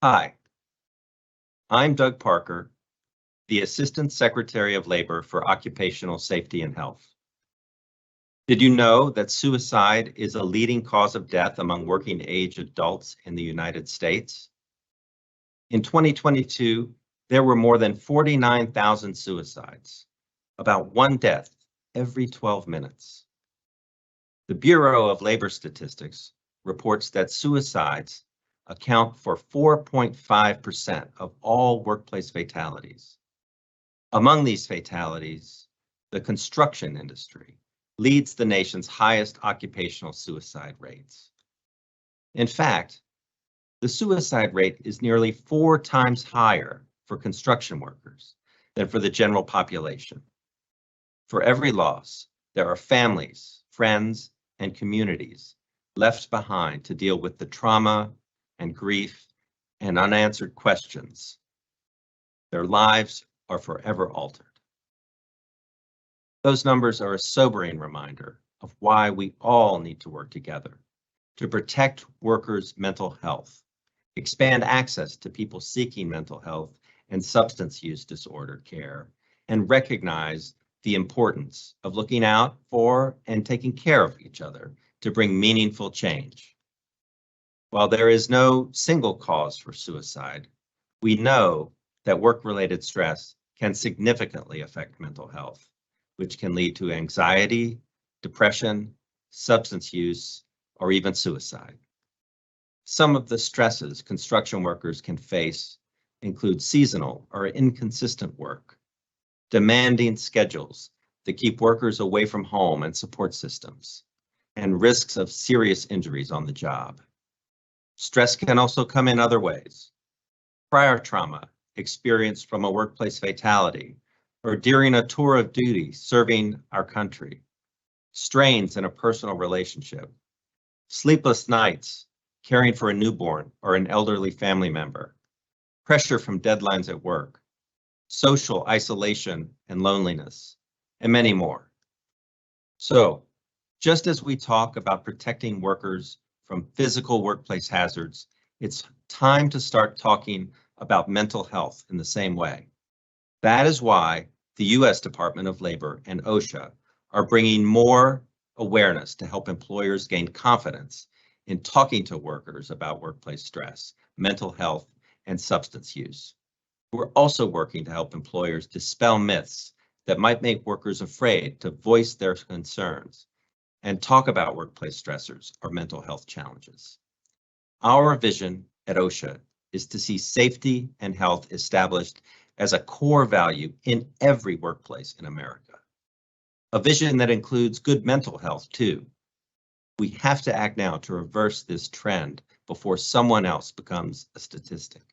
Hi, I'm Doug Parker, the Assistant Secretary of Labor for Occupational Safety and Health. Did you know that suicide is a leading cause of death among working age adults in the United States? In 2022, there were more than 49,000 suicides, about one death every 12 minutes. The Bureau of Labor Statistics reports that suicides account for 4.5% of all workplace fatalities. Among these fatalities, the construction industry leads the nation's highest occupational suicide rates. In fact, the suicide rate is nearly 4 times higher for construction workers than for the general population. For every loss, there are families, friends, and communities left behind to deal with the trauma and grief and unanswered questions. Their lives are forever altered. Those numbers are a sobering reminder of why we all need to work together to protect workers' mental health, expand access to people seeking mental health and substance use disorder care, and recognize the importance of looking out for and taking care of each other to bring meaningful change. While there is no single cause for suicide, we know that work-related stress can significantly affect mental health, which can lead to anxiety, depression, substance use, or even suicide. Some of the stresses construction workers can face include seasonal or inconsistent work, demanding schedules that keep workers away from home and support systems, and risks of serious injuries on the job. Stress can also come in other ways. Prior trauma experienced from a workplace fatality or during a tour of duty serving our country, strains in a personal relationship, sleepless nights caring for a newborn or an elderly family member, pressure from deadlines at work, social isolation and loneliness, and many more. So, just as we talk about protecting workers from physical workplace hazards, it's time to start talking about mental health in the same way. That is why the U.S. Department of Labor and OSHA are bringing more awareness to help employers gain confidence in talking to workers about workplace stress, mental health, and substance use. We're also working to help employers dispel myths that might make workers afraid to voice their concerns and talk about workplace stressors or mental health challenges. Our vision at OSHA is to see safety and health established as a core value in every workplace in America. A vision that includes good mental health too. We have to act now to reverse this trend before someone else becomes a statistic.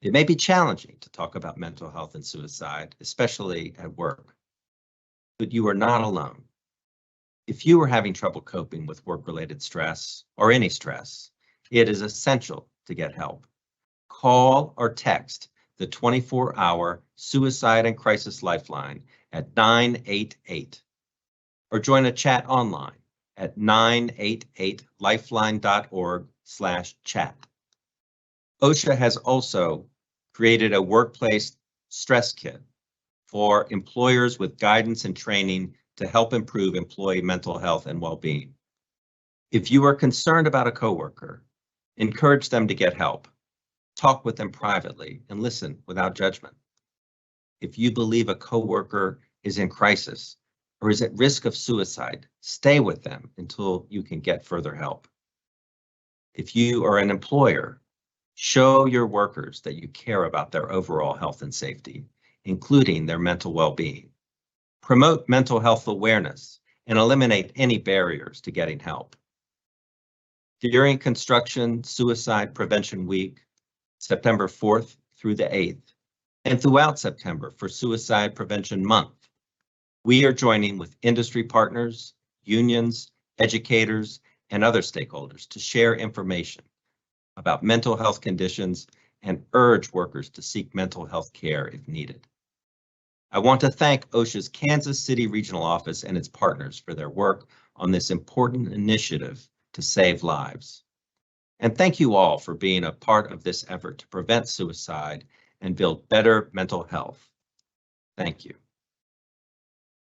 It may be challenging to talk about mental health and suicide, especially at work, but you are not alone. If you are having trouble coping with work-related stress or any stress, it is essential to get help. Call or text the 24-hour Suicide and Crisis Lifeline at 988, or join a chat online at 988lifeline.org/chat. OSHA has also created a workplace stress kit for employers with guidance and training to help improve employee mental health and well-being. If you are concerned about a coworker, encourage them to get help. Talk with them privately and listen without judgment. If you believe a coworker is in crisis or is at risk of suicide, stay with them until you can get further help. If you are an employer, show your workers that you care about their overall health and safety, including their mental well-being. Promote mental health awareness and eliminate any barriers to getting help. During Construction Suicide Prevention Week, September 4th through the 8th, and throughout September for Suicide Prevention Month, we are joining with industry partners, unions, educators, and other stakeholders to share information about mental health conditions and urge workers to seek mental health care if needed. I want to thank OSHA's Kansas City Regional Office and its partners for their work on this important initiative to save lives. And thank you all for being a part of this effort to prevent suicide and build better mental health. Thank you.